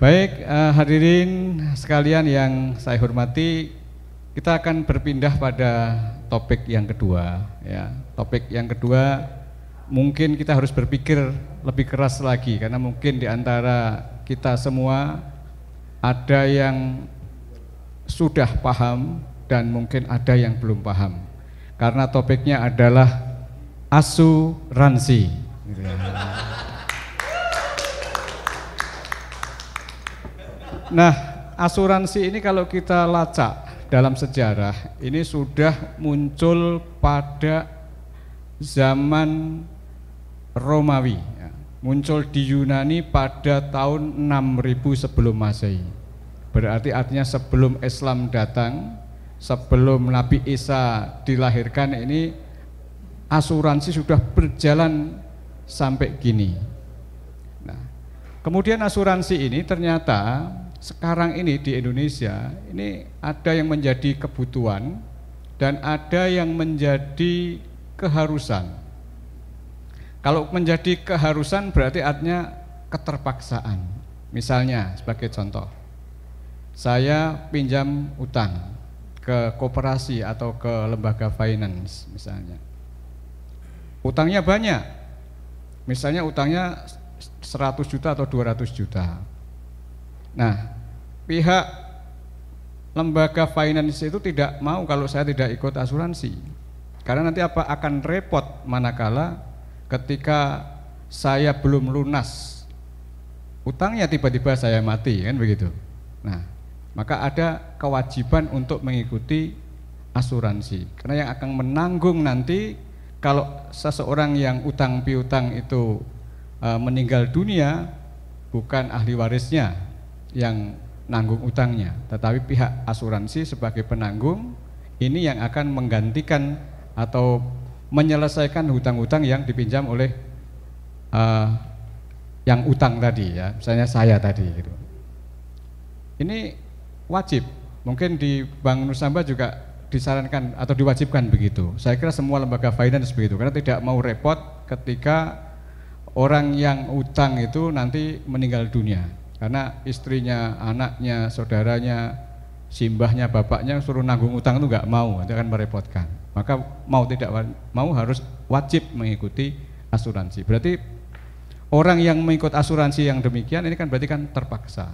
Baik, hadirin sekalian yang saya hormati, kita akan berpindah pada topik yang kedua. Ya, topik yang kedua mungkin kita harus berpikir lebih keras lagi karena mungkin di antara kita semua ada yang sudah paham dan mungkin ada yang belum paham. Karena topiknya adalah asuransi. Nah, asuransi ini kalau kita lacak dalam sejarah, ini sudah muncul pada zaman Romawi, ya. Muncul di Yunani pada tahun 6000 sebelum Masehi. Berarti artinya sebelum Islam datang, sebelum Nabi Isa dilahirkan, ini asuransi sudah berjalan sampai gini. Nah, kemudian asuransi ini ternyata sekarang ini di Indonesia ini ada yang menjadi kebutuhan dan ada yang menjadi keharusan. Kalau menjadi keharusan berarti artinya keterpaksaan. Misalnya sebagai contoh, saya pinjam utang ke koperasi atau ke lembaga finance misalnya. Utangnya banyak, misalnya utangnya 100 juta atau 200 juta. Nah, pihak lembaga finance itu tidak mau kalau saya tidak ikut asuransi. Karena nanti akan repot manakala ketika saya belum lunas utangnya tiba-tiba saya mati, kan begitu. Nah, maka ada kewajiban untuk mengikuti asuransi. Karena yang akan menanggung nanti kalau seseorang yang utang piutang itu meninggal dunia, bukan ahli warisnya yang nanggung utangnya, tetapi pihak asuransi sebagai penanggung ini yang akan menggantikan atau menyelesaikan hutang-hutang yang dipinjam oleh yang utang tadi, ya, misalnya saya tadi gitu. Ini wajib, mungkin di Bank Nusamba juga disarankan atau diwajibkan begitu. Saya kira semua lembaga finance begitu, karena tidak mau repot ketika orang yang utang itu nanti meninggal dunia. Karena istrinya, anaknya, saudaranya, simbahnya, bapaknya suruh nanggung utang itu nggak mau, itu akan merepotkan. Maka mau tidak mau harus wajib mengikuti asuransi. Berarti orang yang mengikut asuransi yang demikian ini kan berarti kan terpaksa.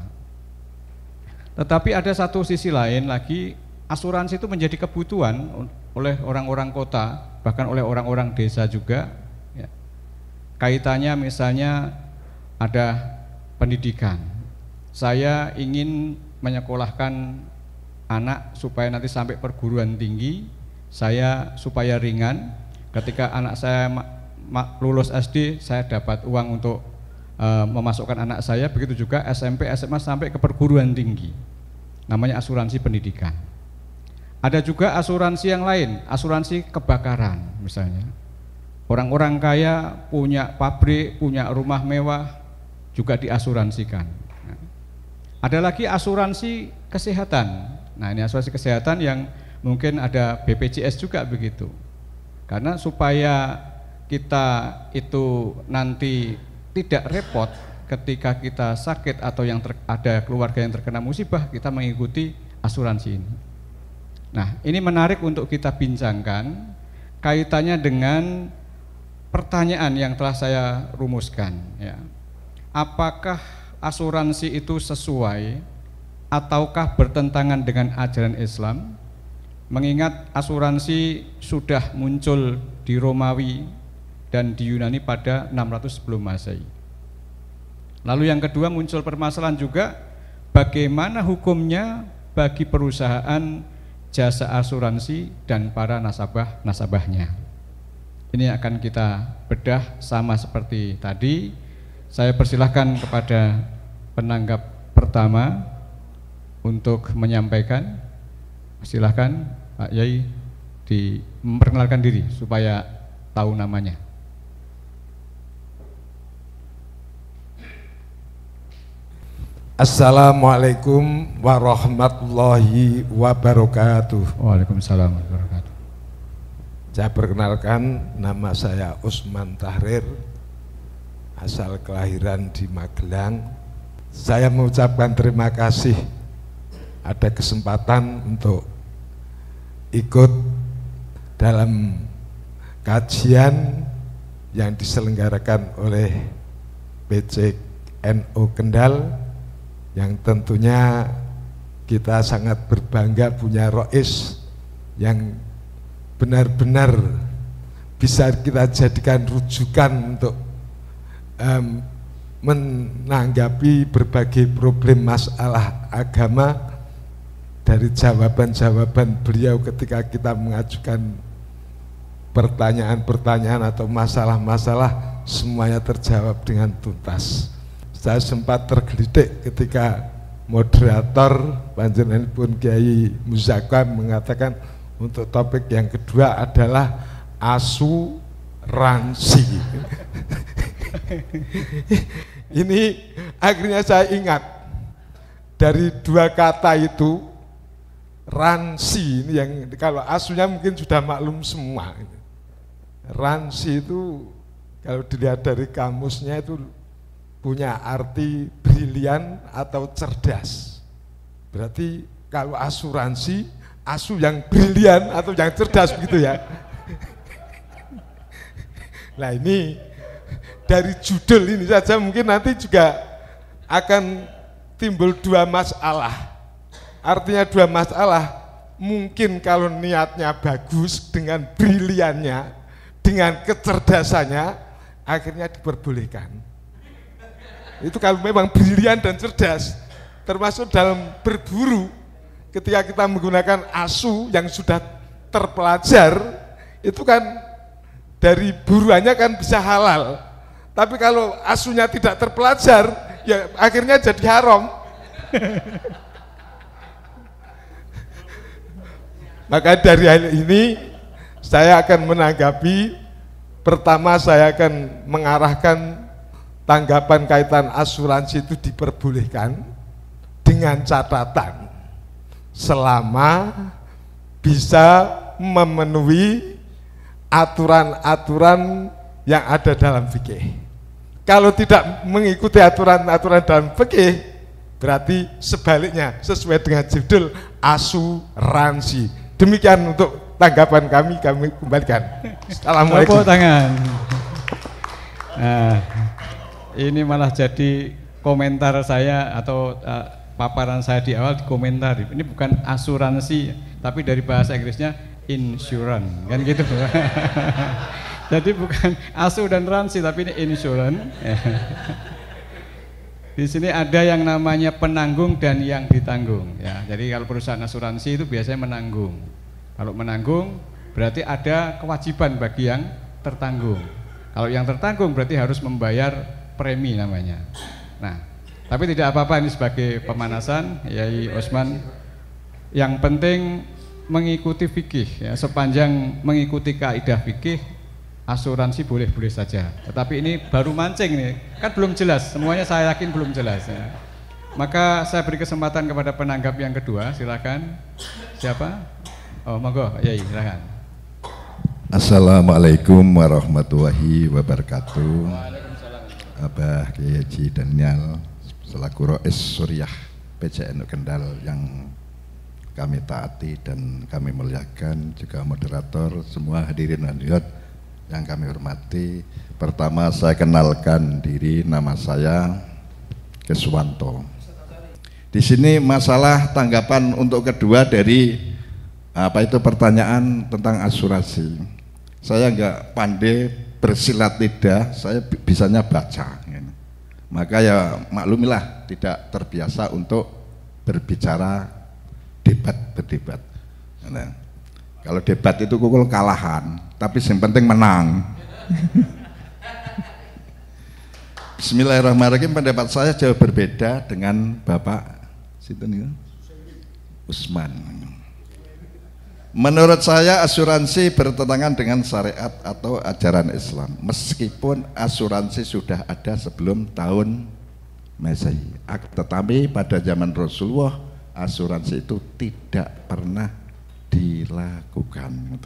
Tetapi ada satu sisi lain lagi, asuransi itu menjadi kebutuhan oleh orang-orang kota, bahkan oleh orang-orang desa juga. Ya. Kaitannya misalnya ada pendidikan. Saya ingin menyekolahkan anak supaya nanti sampai perguruan tinggi, saya supaya ringan. Ketika anak saya lulus SD, saya dapat uang untuk memasukkan anak saya. Begitu juga SMP, SMA sampai ke perguruan tinggi. Namanya asuransi pendidikan. Ada juga asuransi yang lain, asuransi kebakaran misalnya. Orang-orang kaya punya pabrik, punya rumah mewah, juga diasuransikan. Ada lagi asuransi kesehatan. Nah, ini asuransi kesehatan yang mungkin ada BPJS juga begitu. Karena supaya kita itu nanti tidak repot ketika kita sakit atau yang ada keluarga yang terkena musibah, kita mengikuti asuransi ini. Nah, ini menarik untuk kita bincangkan kaitannya dengan pertanyaan yang telah saya rumuskan, ya. Apakah asuransi itu sesuai ataukah bertentangan dengan ajaran Islam? Mengingat asuransi sudah muncul di Romawi dan di Yunani pada 600 sebelum Masehi. Lalu yang kedua muncul permasalahan juga, bagaimana hukumnya bagi perusahaan jasa asuransi dan para nasabahnya. Ini akan kita bedah sama seperti tadi. Saya persilahkan kepada penanggap pertama untuk menyampaikan. Silahkan Pak Yai memperkenalkan diri supaya tahu namanya. Assalamualaikum warahmatullahi wabarakatuh. Waalaikumsalam warahmatullahi wabarakatuh. Saya perkenalkan, nama saya Usman Tahrir, asal kelahiran di Magelang, Saya mengucapkan terima kasih ada kesempatan untuk ikut dalam kajian yang diselenggarakan oleh PCNU Kendal, yang tentunya kita sangat berbangga punya rois yang benar-benar bisa kita jadikan rujukan untuk menanggapi berbagai problem masalah agama dari jawaban-jawaban beliau ketika kita mengajukan pertanyaan-pertanyaan atau masalah-masalah, semuanya terjawab dengan tuntas. Saya sempat tergelitik ketika moderator panjenenganipun Kiai Muzakam mengatakan untuk topik yang kedua adalah asuransi. Ini akhirnya saya ingat dari dua kata itu, ransi ini yang kalau asunya mungkin sudah maklum semua. Ransi itu kalau dilihat dari kamusnya itu punya arti brilian atau cerdas. Berarti kalau asuransi, asu yang brilian atau yang cerdas begitu ya. Nah ini dari judul ini saja mungkin nanti juga akan timbul dua masalah. Artinya dua masalah, mungkin kalau niatnya bagus dengan briliannya, dengan kecerdasannya, akhirnya diperbolehkan. Itu kalau memang brilian dan cerdas, termasuk dalam berburu, ketika kita menggunakan asu yang sudah terpelajar, itu kan dari buruannya kan bisa halal. Tapi kalau asunya tidak terpelajar, ya akhirnya jadi haram. Maka dari hal ini saya akan menanggapi. Pertama saya akan mengarahkan tanggapan kaitan asuransi itu diperbolehkan dengan catatan selama bisa memenuhi aturan-aturan yang ada dalam fikih. Kalau tidak mengikuti aturan-aturan dalam fikih, berarti sebaliknya sesuai dengan judul asuransi. Demikian untuk tanggapan kami kembalikan. Assalamualaikum. Tepuk tangan. Nah, ini malah jadi komentar saya atau paparan saya di awal dikomentari. Ini bukan asuransi, tapi dari bahasa Inggrisnya insurance, kan gitu. Jadi bukan asu dan ransi, tapi ini insurance. Di sini ada yang namanya penanggung dan yang ditanggung. Ya, jadi kalau perusahaan asuransi itu biasanya menanggung. Kalau menanggung berarti ada kewajiban bagi yang tertanggung. Kalau yang tertanggung berarti harus membayar premi namanya. Nah, tapi tidak apa-apa, ini sebagai pemanasan, Yai Osman. Yang penting mengikuti fikih, ya, sepanjang mengikuti kaidah fikih, asuransi boleh-boleh saja. Tetapi ini baru mancing nih, kan belum jelas, semuanya saya yakin belum jelas ya. Maka saya beri kesempatan kepada penanggap yang kedua, silakan. Siapa? Oh, monggo, Yai, silakan. Assalamualaikum warahmatullahi wabarakatuh. Abah Kiai Haji Daniel selaku Rois Suriah PCNU Kendal yang kami taati dan kami muliakan, juga moderator, semua hadirin hadirat yang kami hormati. Pertama saya kenalkan diri, nama saya Keswanto. Di sini masalah tanggapan untuk kedua dari pertanyaan tentang asuransi. Saya enggak pandai bersilat lidah, saya bisanya baca. Maka ya maklumilah tidak terbiasa untuk berbicara berdebat. Nah, kalau debat itu kukul kalahan, tapi yang penting menang. Bismillahirrahmanirrahim. Pendapat saya jauh berbeda dengan Bapak Usman. Menurut saya asuransi bertentangan dengan syariat atau ajaran Islam, meskipun asuransi sudah ada sebelum tahun Masehi. Tetapi pada zaman Rasulullah asuransi itu tidak pernah dilakukan.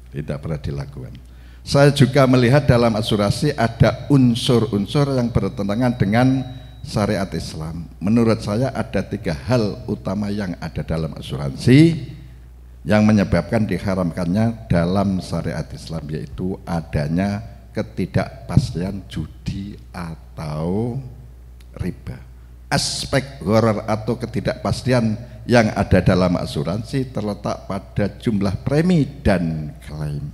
Tidak pernah dilakukan. Saya juga melihat dalam asuransi ada unsur-unsur yang bertentangan dengan syariat Islam. Menurut saya ada 3 hal utama yang ada dalam asuransi yang menyebabkan diharamkannya dalam syariat Islam, yaitu adanya ketidakpastian judi atau riba. Aspek gharar atau ketidakpastian yang ada dalam asuransi terletak pada jumlah premi dan klaim,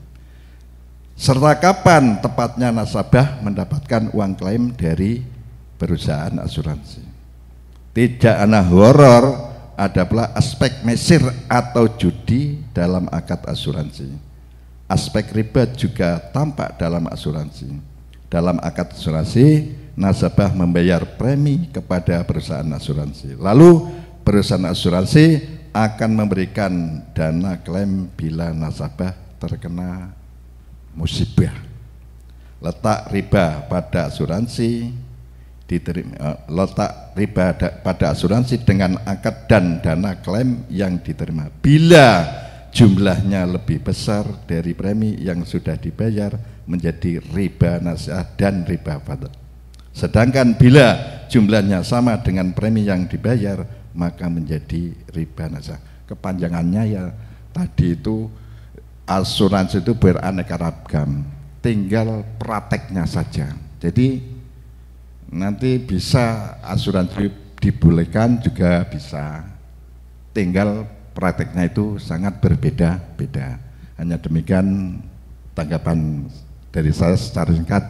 serta kapan tepatnya nasabah mendapatkan uang klaim dari perusahaan asuransi. Tidak ana horor ada pula aspek mesir atau judi dalam akad asuransi. Aspek riba juga tampak dalam asuransi. Dalam akad asuransi, nasabah membayar premi kepada perusahaan asuransi. Lalu perusahaan asuransi akan memberikan dana klaim bila nasabah terkena musibah. Letak riba pada asuransi letak riba pada asuransi dengan akad dan dana klaim yang diterima. Bila jumlahnya lebih besar dari premi yang sudah dibayar, menjadi riba nasiah dan riba fadl. Sedangkan bila jumlahnya sama dengan premi yang dibayar, maka menjadi riba nasiah. Kepanjangannya ya tadi itu, asuransi itu beraneka ragam, tinggal prakteknya saja. Jadi nanti bisa asuransi dibolehkan juga bisa, tinggal prakteknya itu sangat berbeda-beda. Hanya demikian tanggapan dari saya secara singkat,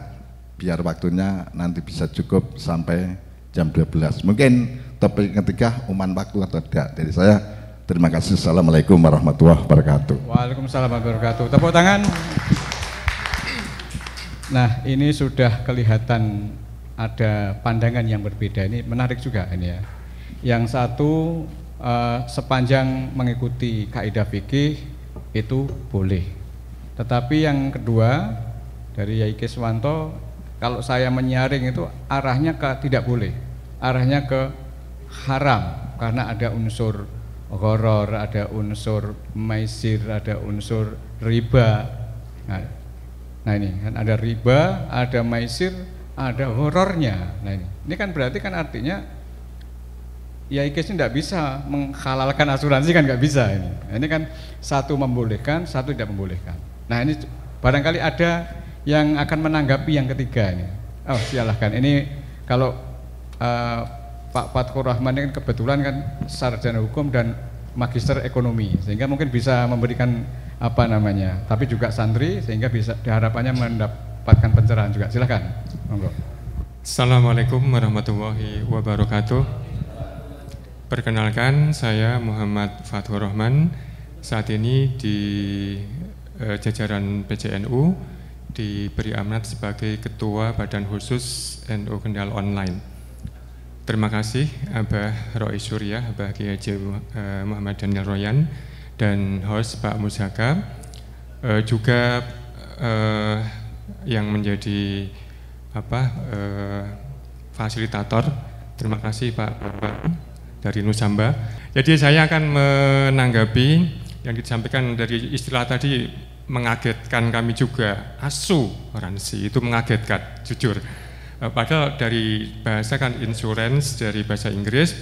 biar waktunya nanti bisa cukup sampai jam 12. Mungkin topik ketiga uman waktu atau tidak dari saya. Terima kasih. Assalamualaikum warahmatullahi wabarakatuh. Waalaikumsalam warahmatullahi wabarakatuh. Tepuk tangan. Nah, ini sudah kelihatan ada pandangan yang berbeda. Ini menarik juga ini ya. Yang satu sepanjang mengikuti kaidah fikih itu boleh. Tetapi yang kedua dari Yai Kiswanto, kalau saya menyaring itu arahnya ke tidak boleh, arahnya ke haram karena ada unsur gharar, ada unsur maisir, ada unsur riba. Nah ini kan ada riba, ada maisir, ada horornya. Nah ini kan berarti kan artinya ya IKIS ini tidak bisa menghalalkan asuransi, kan nggak bisa ini. Ini kan satu membolehkan, satu tidak membolehkan. Nah ini barangkali ada yang akan menanggapi yang ketiga ini. Oh silahkan. Ini kalau Pak Fatkur Rahman ini kebetulan kan sarjana hukum dan magister ekonomi, sehingga mungkin bisa memberikan apa namanya, tapi juga santri, sehingga bisa diharapannya mendapatkan pencerahan juga. Silakan, monggo. Assalamualaikum warahmatullahi wabarakatuh. Perkenalkan, saya Muhammad Fatkur Rahman. Saat ini di jajaran PCNU diberi amanat sebagai Ketua Badan Khusus NU Kendal Online. Terima kasih Abah Roy Surya, Abah Kiai Haji Muhammad Daniel Royan, dan host Pak Musaka, juga yang menjadi fasilitator. Terima kasih Pak dari Nusamba. Jadi saya akan menanggapi yang disampaikan dari istilah tadi, mengagetkan kami juga. Asuransi itu mengagetkan, jujur. Padahal dari bahasa kan insurance, dari bahasa Inggris,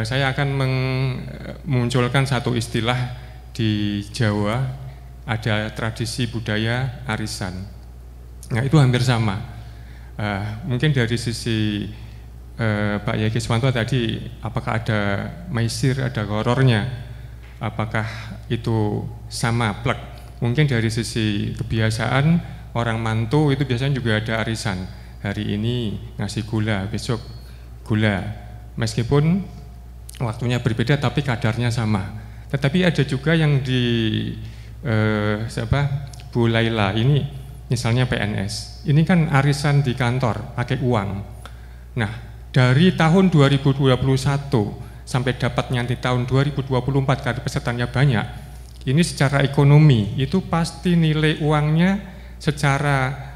saya akan memunculkan satu istilah di Jawa, ada tradisi budaya arisan. Nah itu hampir sama. Mungkin dari sisi Pak Yai Kiswanto tadi, apakah ada maisir, ada horornya, apakah itu sama plek? Mungkin dari sisi kebiasaan, orang mantu itu biasanya juga ada arisan. Hari ini ngasih gula, besok gula. Meskipun waktunya berbeda tapi kadarnya sama. Tetapi ada juga yang di Bu Laila ini misalnya PNS. Ini kan arisan di kantor pakai uang. Nah, dari tahun 2021 sampai dapatnya nanti tahun 2024 karena pesertanya banyak, ini secara ekonomi itu pasti nilai uangnya secara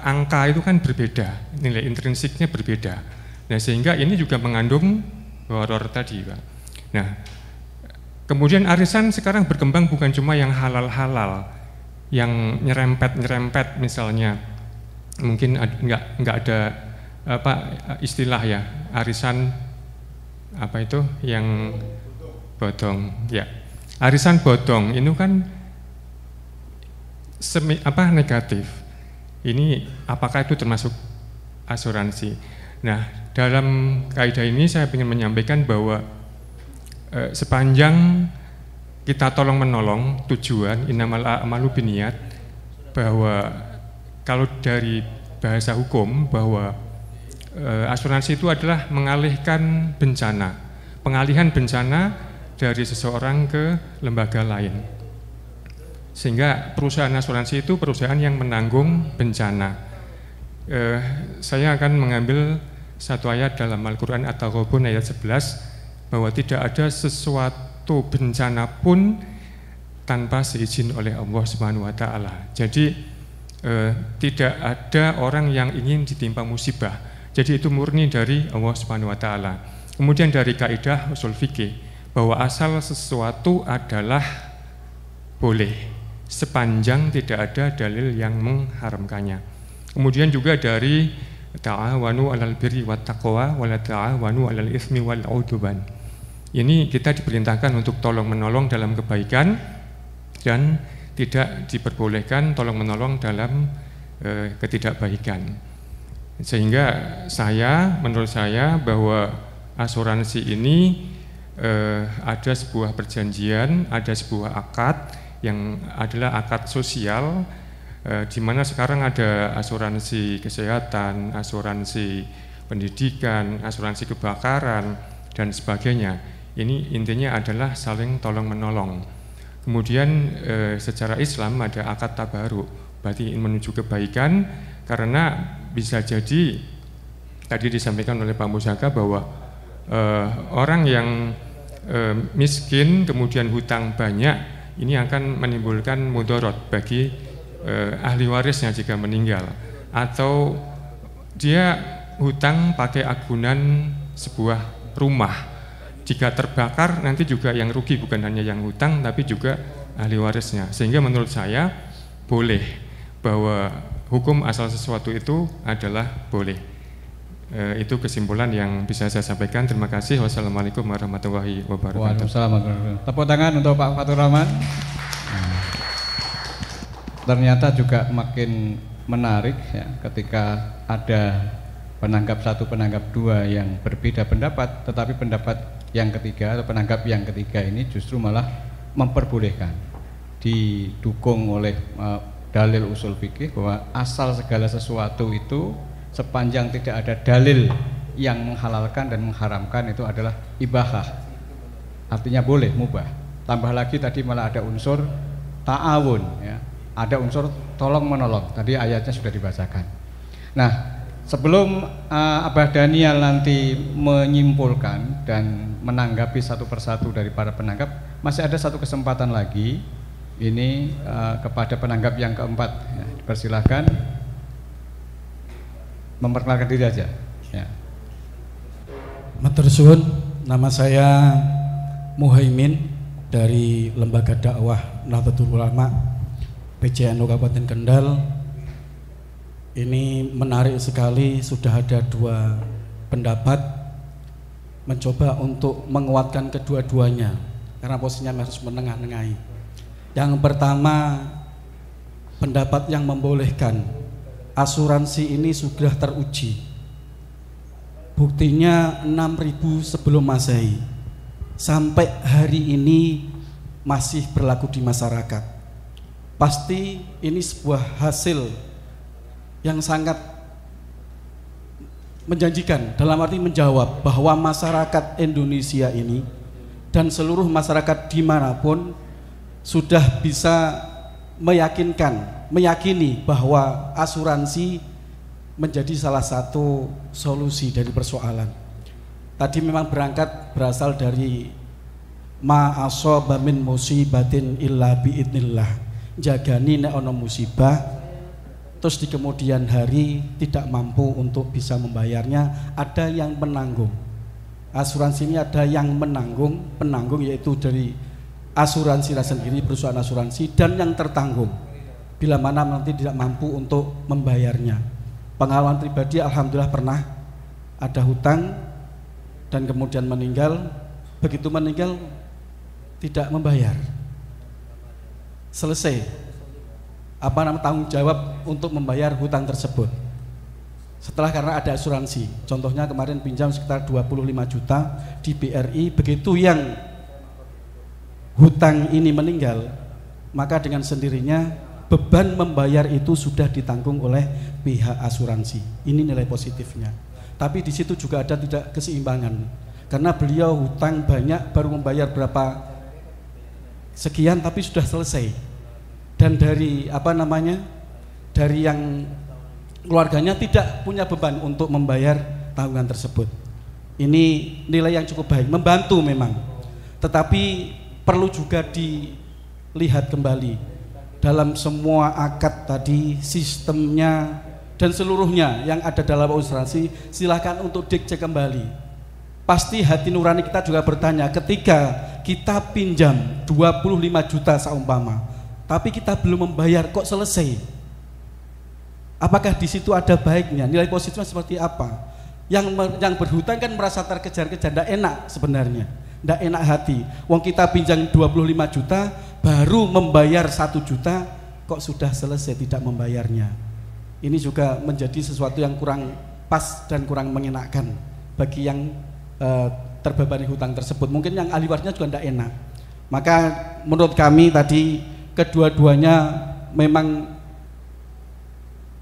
angka itu kan berbeda, nilai intrinsiknya berbeda. Nah sehingga ini juga mengandung horor tadi Pak. Nah kemudian arisan sekarang berkembang bukan cuma yang halal-halal, yang nyerempet misalnya, mungkin nggak ada istilah ya, arisan apa itu yang bodong ya. Arisan bodong ini kan negatif. Ini apakah itu termasuk asuransi? Nah, dalam kaidah ini saya ingin menyampaikan bahwa sepanjang kita tolong menolong, tujuan innamal a'malu binniyat, bahwa kalau dari bahasa hukum bahwa asuransi itu adalah mengalihkan bencana, pengalihan bencana dari seseorang ke lembaga lain. Sehingga perusahaan asuransi itu perusahaan yang menanggung bencana. Saya akan mengambil satu ayat dalam Al-Quran At-Taghabun ayat 11 bahwa tidak ada sesuatu bencana pun tanpa seizin oleh Allah Subhanahu wa taala. Jadi tidak ada orang yang ingin ditimpa musibah. Jadi itu murni dari Allah Subhanahu wa taala. Kemudian dari kaidah usul fikih bahwa asal sesuatu adalah boleh sepanjang tidak ada dalil yang mengharamkannya. Kemudian juga dari ta'awanu 'alal birri wat taqwa wa la ta'awanu 'alal itsmi wal 'udwan. Ini kita diperintahkan untuk tolong-menolong dalam kebaikan dan tidak diperbolehkan tolong-menolong dalam ketidakbaikan. Sehingga menurut saya bahwa asuransi ini ada sebuah perjanjian, ada sebuah akad yang adalah akad sosial, di mana sekarang ada asuransi kesehatan, asuransi pendidikan, asuransi kebakaran dan sebagainya. Ini intinya adalah saling tolong-menolong. Kemudian secara Islam ada akad tabaruk, berarti menuju kebaikan, karena bisa jadi tadi disampaikan oleh Pak Musaka bahwa orang yang miskin kemudian hutang banyak ini akan menimbulkan mudarat bagi ahli warisnya jika meninggal, atau dia hutang pakai agunan sebuah rumah, jika terbakar nanti juga yang rugi bukan hanya yang hutang tapi juga ahli warisnya. Sehingga menurut saya boleh, bahwa hukum asal sesuatu itu adalah boleh. Itu kesimpulan yang bisa saya sampaikan. Terima kasih. Wassalamualaikum warahmatullahi wabarakatuh. Waalaikumsalam. Tepuk tangan untuk Pak Fatur Rahman. Ternyata juga makin menarik ya, ketika ada penanggap satu, penanggap dua yang berbeda pendapat, tetapi pendapat yang ketiga atau penanggap yang ketiga ini justru malah memperbolehkan, didukung oleh dalil usul fikih bahwa asal segala sesuatu itu sepanjang tidak ada dalil yang menghalalkan dan mengharamkan itu adalah ibahah, artinya boleh, mubah. Tambah lagi tadi malah ada unsur ta'awun ya, ada unsur tolong menolong, tadi ayatnya sudah dibacakan. Nah, sebelum Abah Daniel nanti menyimpulkan dan menanggapi satu persatu dari para penanggap, masih ada satu kesempatan lagi ini kepada penanggap yang keempat ya, dipersilahkan memperkenalkan diri aja ya. Matur suwun, nama saya Muhaimin dari Lembaga Dakwah Nahdlatul Ulama PCNU Kabupaten Kendal. Ini menarik sekali, sudah ada dua pendapat, mencoba untuk menguatkan kedua-duanya karena posisinya harus menengah-nengahi. Yang pertama, pendapat yang membolehkan asuransi ini sudah teruji. Buktinya 6000 sebelum Masehi sampai hari ini masih berlaku di masyarakat. Pasti ini sebuah hasil yang sangat menjanjikan, dalam arti menjawab bahwa masyarakat Indonesia ini dan seluruh masyarakat dimanapun sudah bisa meyakini bahwa asuransi menjadi salah satu solusi dari persoalan. Tadi memang berasal dari ma asaba min musibatin illa biidnillah, jagani nek ono musibah terus di kemudian hari tidak mampu untuk bisa membayarnya, ada yang menanggung. Asuransi ini ada yang penanggung yaitu dari asuransi sendiri, perusahaan asuransi, dan yang tertanggung bila mana nanti tidak mampu untuk membayarnya. Pengalaman pribadi alhamdulillah pernah ada hutang dan kemudian meninggal. Begitu meninggal tidak membayar. Selesai tanggung jawab untuk membayar hutang tersebut. Setelah karena ada asuransi. Contohnya kemarin pinjam sekitar 25 juta di BRI, begitu yang hutang ini meninggal, maka dengan sendirinya beban membayar itu sudah ditanggung oleh pihak asuransi. Ini nilai positifnya. Tapi di situ juga ada tidak keseimbangan. Karena beliau hutang banyak, baru membayar berapa sekian tapi sudah selesai. Dan dari dari yang keluarganya tidak punya beban untuk membayar tanggungan tersebut. Ini nilai yang cukup baik, membantu memang. Tetapi perlu juga dilihat kembali dalam semua akad tadi, sistemnya dan seluruhnya yang ada dalam asuransi, silakan untuk dicek kembali. Pasti hati nurani kita juga bertanya ketika kita pinjam 25 juta seumpama, tapi kita belum membayar kok selesai. Apakah di situ ada baiknya? Nilai positifnya seperti apa? Yang berhutang kan merasa terkejar-kejar, tidak enak sebenarnya, tidak enak hati. Wong kita pinjam 25 juta, baru membayar 1 juta, kok sudah selesai tidak membayarnya. Ini juga menjadi sesuatu yang kurang pas dan kurang mengenakan bagi yang terbebani hutang tersebut. Mungkin yang ahli warisnya juga tidak enak. Maka menurut kami tadi kedua-duanya memang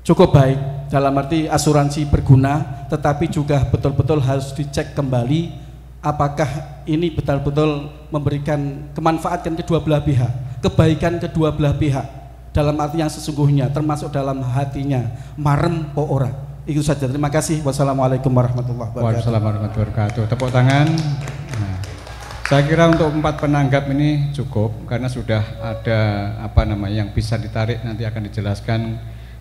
cukup baik, dalam arti asuransi berguna, tetapi juga betul-betul harus dicek kembali apakah ini betul-betul memberikan kemanfaatan kedua belah pihak, kebaikan kedua belah pihak, dalam arti yang sesungguhnya, termasuk dalam hatinya marem po ora. Itu saja, terima kasih. Wassalamualaikum warahmatullahi wabarakatuh. Waalaikumsalam warahmatullahi wabarakatuh. Tepuk tangan. Nah, saya kira untuk 4 penanggap ini cukup karena sudah ada yang bisa ditarik, nanti akan dijelaskan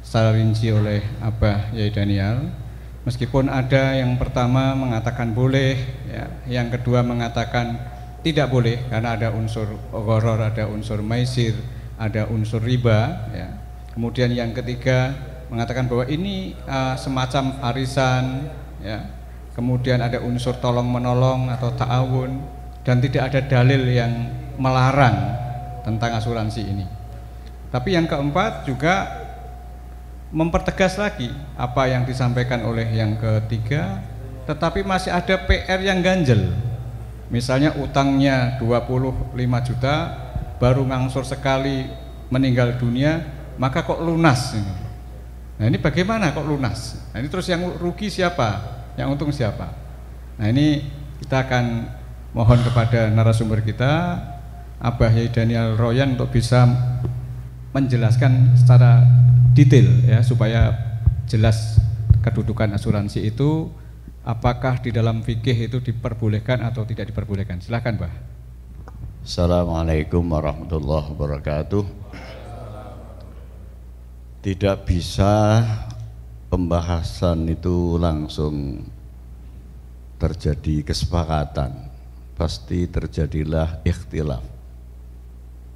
secara rinci oleh Abah Yai Daniel. Meskipun ada yang pertama mengatakan boleh, ya, yang kedua mengatakan tidak boleh karena ada unsur gharar, ada unsur maisir, ada unsur riba, ya. Kemudian yang ketiga mengatakan bahwa ini semacam arisan, ya. Kemudian ada unsur tolong menolong atau ta'awun, dan tidak ada dalil yang melarang tentang asuransi ini. Tapi yang keempat juga mempertegas lagi apa yang disampaikan oleh yang ketiga, tetapi masih ada PR yang ganjel. Misalnya utangnya 25 juta, baru ngangsur sekali meninggal dunia, maka kok lunas ini. Nah ini bagaimana kok lunas? Nah ini terus yang rugi siapa? Yang untung siapa? Nah ini kita akan mohon kepada narasumber kita, Abah Yai Daniel Royan, untuk bisa menjelaskan secara detail, ya, supaya jelas kedudukan asuransi itu, apakah di dalam fikih itu diperbolehkan atau tidak diperbolehkan. Silakan, Mbah. Assalamualaikum warahmatullahi wabarakatuh. Tidak bisa pembahasan itu langsung terjadi kesepakatan, pasti terjadilah ikhtilaf.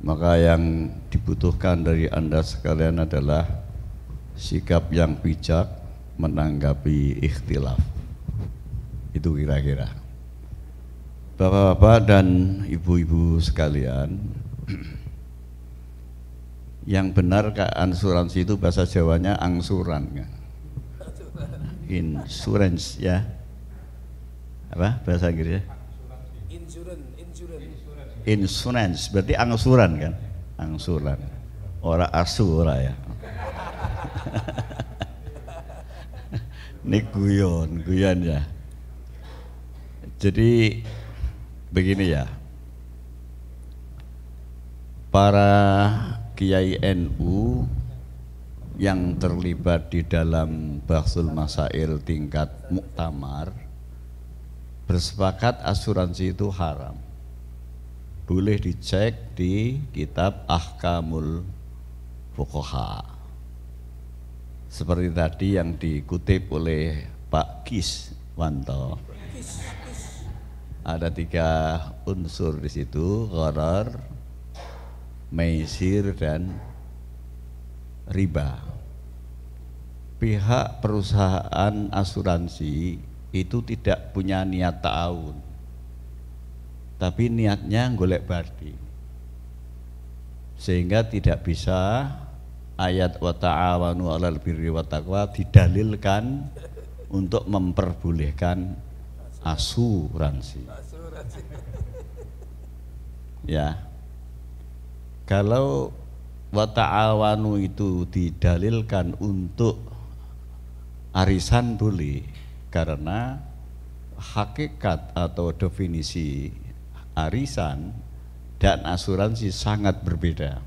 Maka yang dibutuhkan dari Anda sekalian adalah sikap yang bijak menanggapi ikhtilaf. Itu kira-kira. Bapak-bapak dan ibu-ibu sekalian, yang benar asuransi itu bahasa Jawanya angsuran, kan? Insurance, ya. Apa bahasa Inggrisnya? Insurance berarti angsuran, kan? Angsuran. Ora asu ora, ya. Ini guyon ya. Jadi begini ya, para Kiai NU yang terlibat di dalam Bahsul Masail tingkat muktamar bersepakat asuransi itu haram. Boleh dicek di kitab Ahkamul Fuqaha. Seperti tadi yang dikutip oleh Pak Kiswanto. Ada 3 unsur di situ, gharar, maisir, dan riba. pihak perusahaan asuransi itu tidak punya niat ta'awun, tapi niatnya golek bardi, sehingga tidak bisa ayat wa ta'awanu 'alal birri wat taqwa didalilkan untuk memperbolehkan asuransi. Ya, kalau wa ta'awanu itu didalilkan untuk arisan boleh, karena hakikat atau definisi arisan dan asuransi sangat berbeda.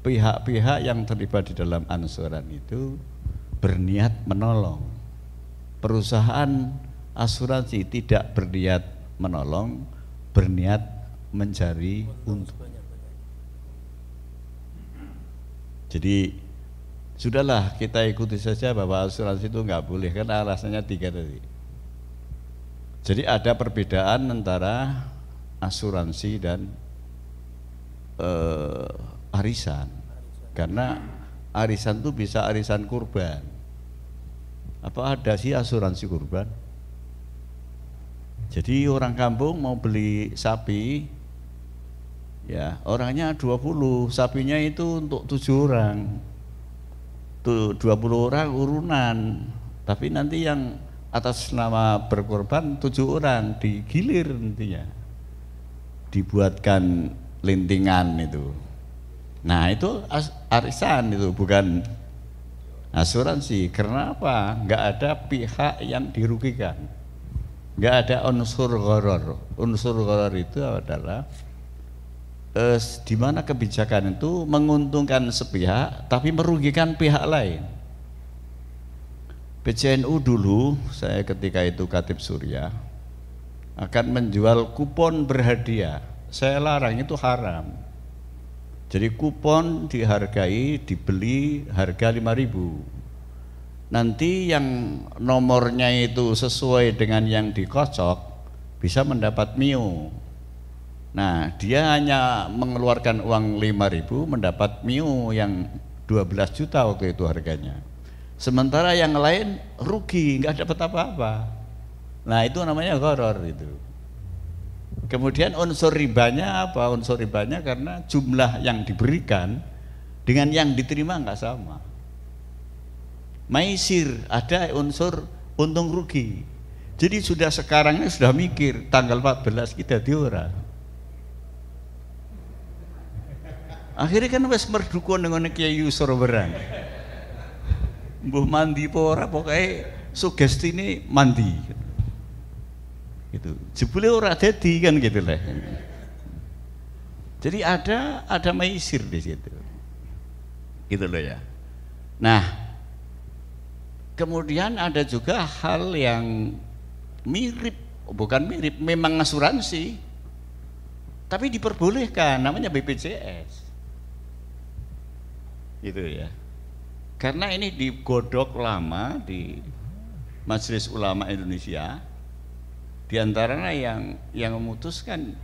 Pihak-pihak yang terlibat di dalam asuransi itu berniat menolong. Perusahaan asuransi tidak berniat menolong, berniat mencari untung. Jadi sudahlah, kita ikuti saja bahwa asuransi itu nggak boleh, kan alasannya 3 tadi. Jadi ada perbedaan antara asuransi dan arisan, karena arisan itu bisa arisan kurban. Apa ada sih asuransi kurban? Jadi orang kampung mau beli sapi, ya orangnya 20, sapinya itu untuk 7 orang, tuh 20 orang urunan, tapi nanti yang atas nama berkorban 7 orang digilir, nantinya dibuatkan lintingan itu. Nah itu arisan, itu bukan asuransi. Karena apa? Nggak ada pihak yang dirugikan, nggak ada unsur gharar. Unsur gharar itu adalah di mana kebijakan itu menguntungkan sepihak tapi merugikan pihak lain. PCNU dulu, saya ketika itu Khatib Surya, akan menjual kupon berhadiah. Saya larang, itu haram. Jadi kupon dihargai, dibeli harga 5.000. Nanti yang nomornya itu sesuai dengan yang dikocok bisa mendapat mio. Nah, dia hanya mengeluarkan uang 5.000 mendapat mio yang 12 juta waktu itu harganya. Sementara yang lain rugi, nggak dapat apa-apa. Nah, itu namanya gharar itu. Kemudian unsur ribanya apa? Unsur ribanya karena jumlah yang diberikan dengan yang diterima nggak sama. Maisir, ada unsur untung rugi. Jadi sudah sekarang ini sudah mikir tanggal 14 kita diora. Akhirnya kan wes merdukun dengan Kiai Yusur berang. Mbuh mandi apa ora, pokoknya sugesti ini mandi. Gitu. Jebule ora dadi kan gitu lah. Jadi ada maisir di situ. Gitu loh ya. Nah, kemudian ada juga hal yang mirip, bukan mirip, memang asuransi, tapi diperbolehkan, namanya BPJS. Gitu ya. Karena ini digodok lama di Majelis Ulama Indonesia, di antaranya yang memutuskan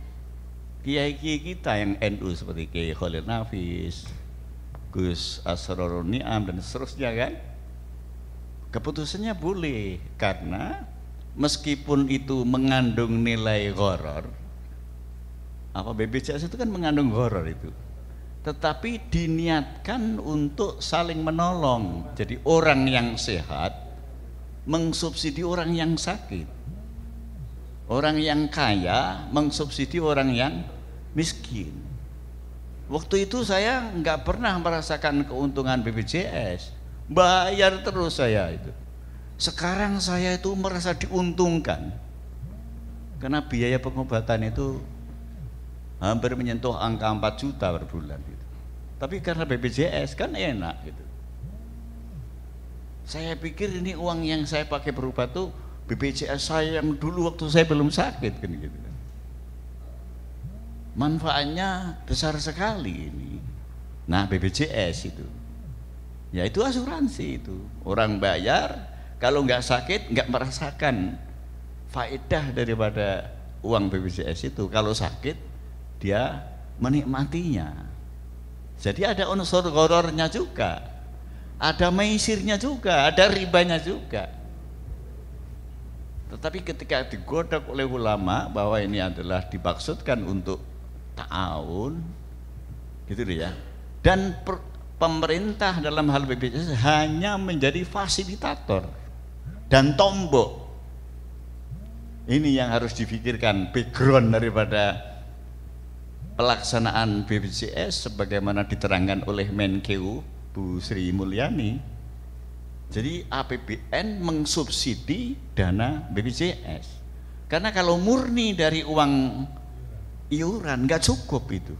kiai-kiai kita yang NU seperti Kiai Khalil Nafis, Gus Asrorun Ni'am dan seterusnya kan. Keputusannya boleh, karena meskipun itu mengandung nilai gharar, apa BPJS itu kan mengandung gharar itu, tetapi diniatkan untuk saling menolong. Jadi orang yang sehat mengsubsidi orang yang sakit, orang yang kaya mengsubsidi orang yang miskin. Waktu itu saya nggak pernah merasakan keuntungan BPJS, bayar terus saya itu. Sekarang saya itu merasa diuntungkan karena biaya pengobatan itu hampir menyentuh angka 4 juta per bulan gitu. Tapi karena BPJS kan enak gitu. Saya pikir ini uang yang saya pakai berobat tuh BPJS saya yang dulu waktu saya belum sakit kan gitu. Manfaatnya besar sekali ini. Nah, BPJS itu, ya itu asuransi itu. Orang bayar, kalau nggak sakit nggak merasakan faedah daripada uang BPJS itu. Kalau sakit dia menikmatinya. Jadi ada unsur ghararnya juga. ada maisirnya juga, ada ribanya juga. Tetapi ketika digodok oleh ulama bahwa ini adalah dimaksudkan untuk ta'awun, gitu ya. Dan pemerintah dalam hal BPJS hanya menjadi fasilitator dan tombok. Ini yang harus difikirkan, background daripada pelaksanaan BPJS sebagaimana diterangkan oleh Menkeu Bu Sri Mulyani. Jadi APBN mengsubsidi dana BPJS. Karena kalau murni dari uang iuran nggak cukup itu.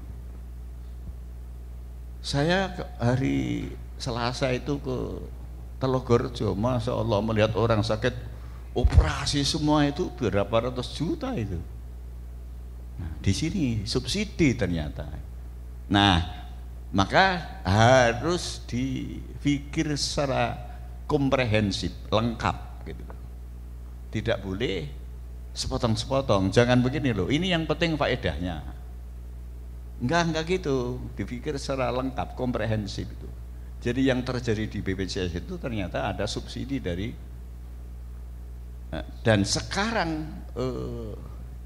Saya hari Selasa itu ke Telogorjo, Masya Allah melihat orang sakit operasi semua itu berapa ratus juta itu. Nah, di sini subsidi ternyata. Nah, maka harus dipikir secara komprehensif, lengkap gitu. Tidak boleh sepotong-sepotong. Jangan begini loh, ini yang penting faedahnya. Enggak gitu. Dipikir secara lengkap, komprehensif itu. Jadi yang terjadi di BPJS itu ternyata ada subsidi dari, dan sekarang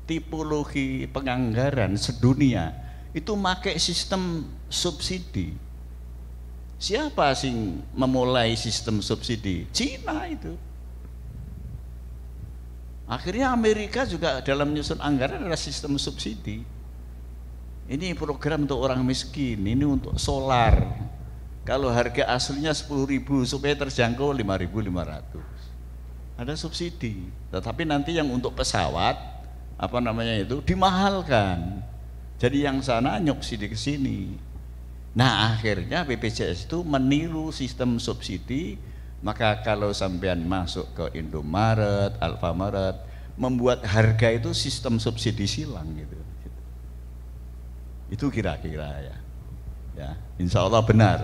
tipologi penganggaran sedunia itu pakai sistem subsidi. Siapa sing memulai sistem subsidi? Cina itu. Akhirnya Amerika juga dalam menyusun anggaran ada sistem subsidi. Ini program untuk orang miskin, ini untuk solar. Kalau harga aslinya 10.000 supaya terjangkau 5.500. Ada subsidi. Tetapi nanti yang untuk pesawat apa namanya itu dimahalkan. Jadi yang sana nyubsidi ke sini. Nah akhirnya BPJS itu meniru sistem subsidi. Maka kalau sampean masuk ke Indomaret, Alfamaret, membuat harga itu sistem subsidi silang gitu. Itu kira-kira ya. Insya Allah benar.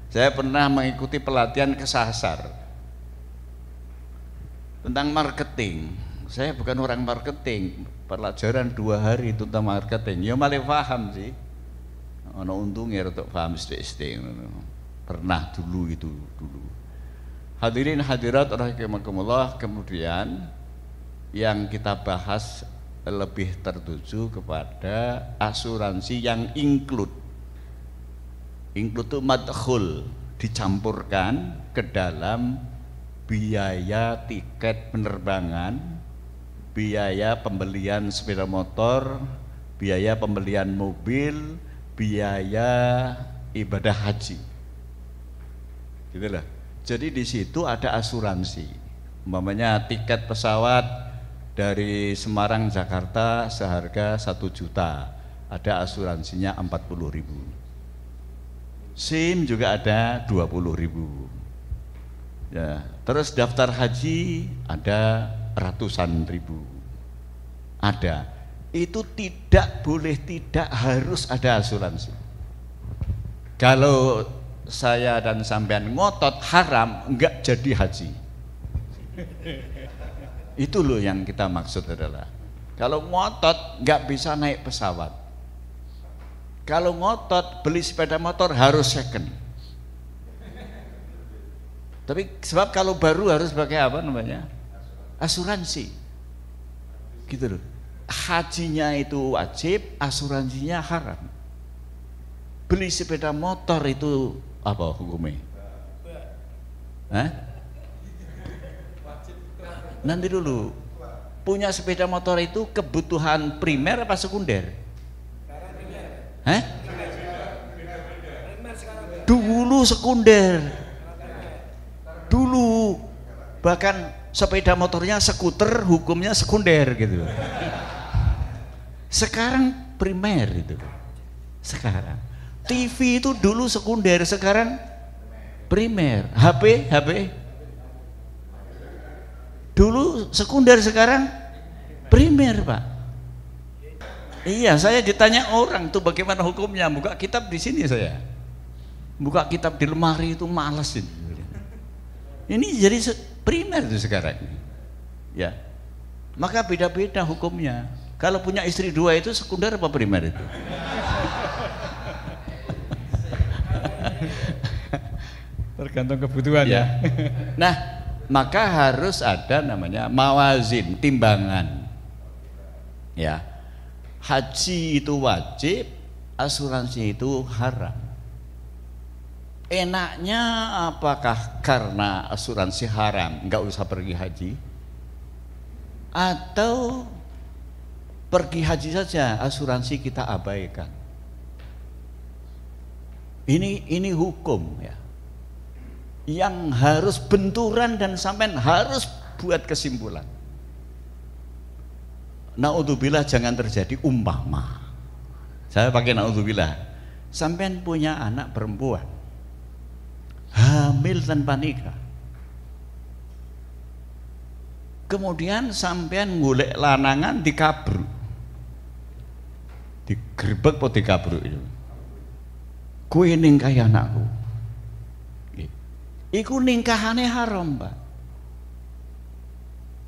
Saya pernah mengikuti pelatihan kesasar tentang marketing. Saya bukan orang marketing, pelajaran 2 hari tentang marketing. Ya malah paham sih. Ono untungnya untuk paham sedikit. Pernah dulu. Hadirin hadirat rahimakumullah, kemudian yang kita bahas lebih tertuju kepada asuransi yang include. Include itu madkhul, dicampurkan ke dalam biaya tiket penerbangan, biaya pembelian sepeda motor, biaya pembelian mobil, biaya ibadah haji. Gitu lah. Jadi di situ ada asuransi. Umpamanya tiket pesawat dari Semarang Jakarta seharga 1 juta, ada asuransinya 40.000. SIM juga ada 20.000. Ya, terus daftar haji ada ratusan ribu. Ada. Itu tidak boleh, tidak harus ada asuransi. Kalau saya dan sampean ngotot haram, enggak jadi haji. Itu loh yang kita maksud adalah, kalau ngotot enggak bisa naik pesawat. Kalau ngotot beli sepeda motor harus second. Tapi sebab kalau baru harus pakai apa namanya? Asuransi. Gitu loh. Hajinya itu wajib, asuransinya haram. Beli sepeda motor itu apa hukumnya? Nanti dulu, punya sepeda motor itu kebutuhan primer apa sekunder? Dulu sekunder. Dulu bahkan sepeda motornya skuter hukumnya sekunder gitu. Sekarang primer itu. Sekarang TV itu dulu sekunder, sekarang primer. HP dulu sekunder, sekarang primer, Pak. Iya, saya ditanya orang tuh bagaimana hukumnya. Buka kitab di sini saya. Buka kitab di lemari itu males ini. Ini jadi primer itu sekarang. Ya. Maka beda-beda hukumnya. Kalau punya istri 2 itu sekunder apa primer itu? Tergantung kebutuhan ya. Nah, maka harus ada namanya mawazin, timbangan. Ya. Haji itu wajib, asuransi itu haram. Enaknya apakah karena asuransi haram nggak usah pergi haji, atau pergi haji saja asuransi kita abaikan? Ini hukum ya, yang harus benturan dan sampean harus buat kesimpulan. Naudzubillah jangan terjadi umpama. Saya pakai naudzubillah. Sampean punya anak perempuan hamil tanpa nikah. Kemudian sampean golek lanangan dikabruk. Digerebek apa dikabruk itu? Kowe ningkahi anakku. Iku ningkahane haram, Pak.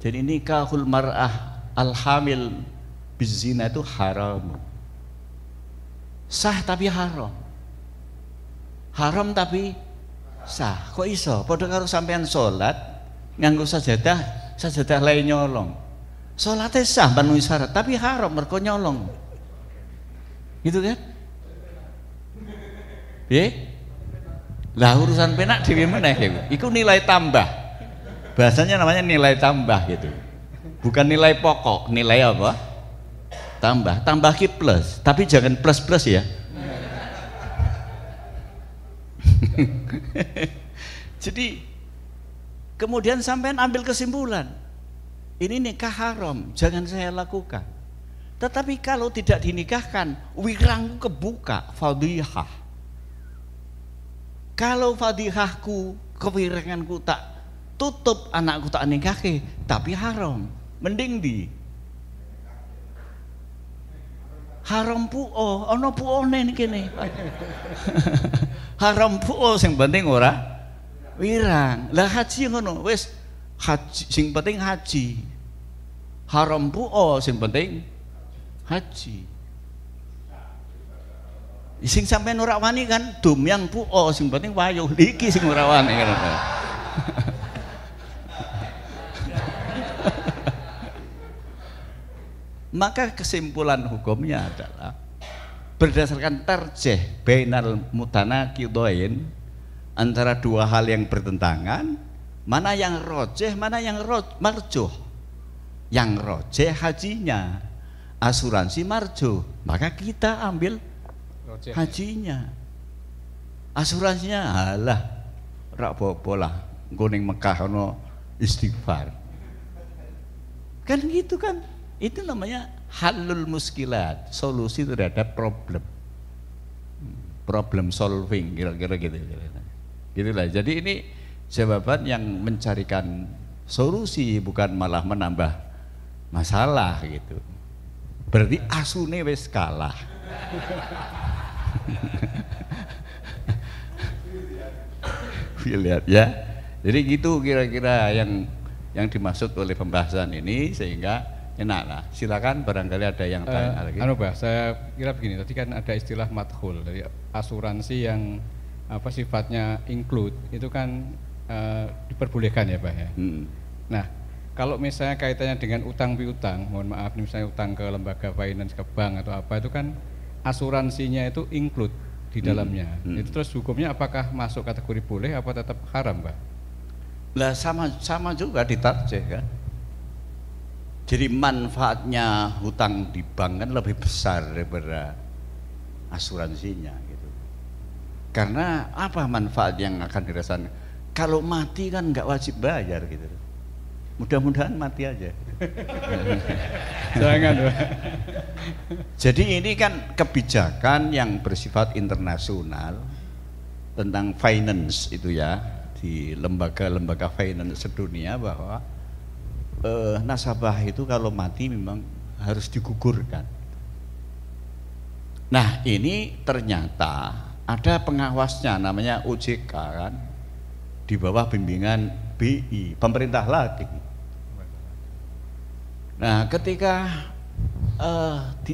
Jadi nikahul mar'ah al-hamil bizina itu haram. Sah tapi haram. Haram tapi sah. Kok iso? Padha karo sampean salat nganggo sajadah lae nyolong. Salate sah menuhi syarat tapi haram mergo nyolong. Gitu kan? Lah urusan penak dhewe meneh iku nilai tambah. Bahasanya namanya nilai tambah gitu. Bukan nilai pokok, nilai apa? Tambah. Tambah ki plus, tapi jangan plus-plus ya. Jadi kemudian sampean ambil kesimpulan, ini nikah haram, jangan saya lakukan. Tetapi kalau tidak dinikahkan, wirangku kebuka, fadhihah. Kalau fadhihahku, kewiranganku tak tutup, anakku tak nikahi, tapi haram, mending di haram puo, ono puone nih kene. Haram puo, sing penting ora wirang. Lah haji ngono, wis haji, sing penting haji. Haram puo, sing penting haji. Sing sampean ora wani kan dumyang puo, sing penting wayuh iki sing ora wani kan. Maka kesimpulan hukumnya adalah berdasarkan tarjih bainal mutanaqidain, antara dua hal yang bertentangan, mana yang rojeh, mana yang marjuh. Yang rojeh hajinya, asuransi marjuh, maka kita ambil hajinya. Asuransinya alah rak apa lah nggo ning Mekah ono istighfar. Kan gitu kan? Itu namanya halul muskilat, solusi terhadap problem solving, kira-kira gitu. Gitulah. Jadi ini jawaban yang mencarikan solusi, bukan malah menambah masalah gitu. Berarti asune wis kalah. Lihat ya. Jadi gitu kira-kira yang dimaksud oleh pembahasan ini, sehingga enak lah. Silakan barangkali ada yang tanya lagi. Saya kira begini, tadi kan ada istilah madkhul dari asuransi yang apa sifatnya include, itu kan diperbolehkan ya Pak ya. Nah, kalau misalnya kaitannya dengan utang piutang, mohon maaf misalnya utang ke lembaga finance, ke bank atau apa, itu kan asuransinya itu include di dalamnya. Itu terus hukumnya apakah masuk kategori boleh apa tetap haram Pak? Lah sama juga ditarjih kan. Jadi manfaatnya hutang di bank kan lebih besar daripada asuransinya gitu. Karena apa manfaat yang akan dirasakan? Kalau mati kan nggak wajib bayar gitu. Mudah-mudahan mati aja. Jangan Pak. Jadi ini kan kebijakan yang bersifat internasional tentang finance itu ya, di lembaga-lembaga finance sedunia, bahwa nasabah itu kalau mati memang harus digugurkan. Nah ini ternyata ada pengawasnya namanya OJK kan, di bawah bimbingan BI, pemerintah lagi. Nah ketika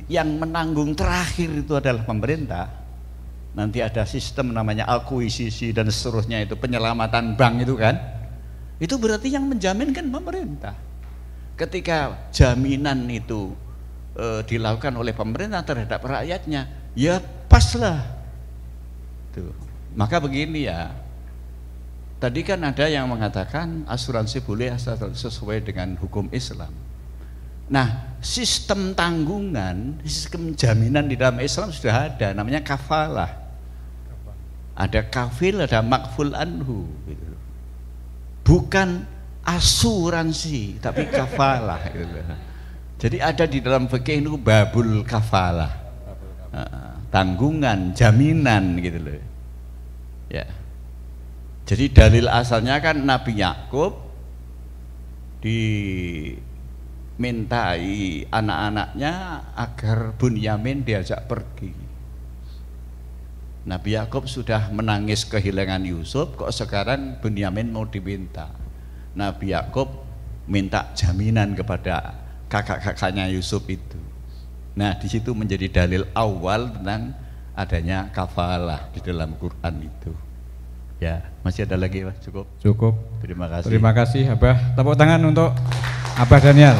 yang menanggung terakhir itu adalah pemerintah, nanti ada sistem namanya akuisisi dan seterusnya, itu penyelamatan bank itu kan, itu berarti yang menjamin kan pemerintah. Ketika jaminan itu dilakukan oleh pemerintah terhadap rakyatnya, ya paslah. Tuh. Maka begini ya, tadi kan ada yang mengatakan asuransi boleh asal sesuai dengan hukum Islam. Nah, sistem tanggungan, sistem jaminan di dalam Islam sudah ada, namanya kafalah. Ada kafil, ada makful anhu gitu. Bukan asuransi, tapi kafalah gitu. Jadi ada di dalam fikih itu babul kafalah, tanggungan, jaminan gitu loh ya. Jadi dalil asalnya kan Nabi Yakub dimintai anak-anaknya agar Bunyamin diajak pergi. Nabi Yakub sudah menangis kehilangan Yusuf, kok sekarang Bunyamin mau diminta. Nabi Yakub minta jaminan kepada kakak-kakaknya Yusuf itu. Nah, di situ menjadi dalil awal tentang adanya kafalah di dalam Quran itu. Ya, masih ada lagi Mas? Cukup? Cukup. Terima kasih. Terima kasih Abah. Tepuk tangan untuk Abah Daniel.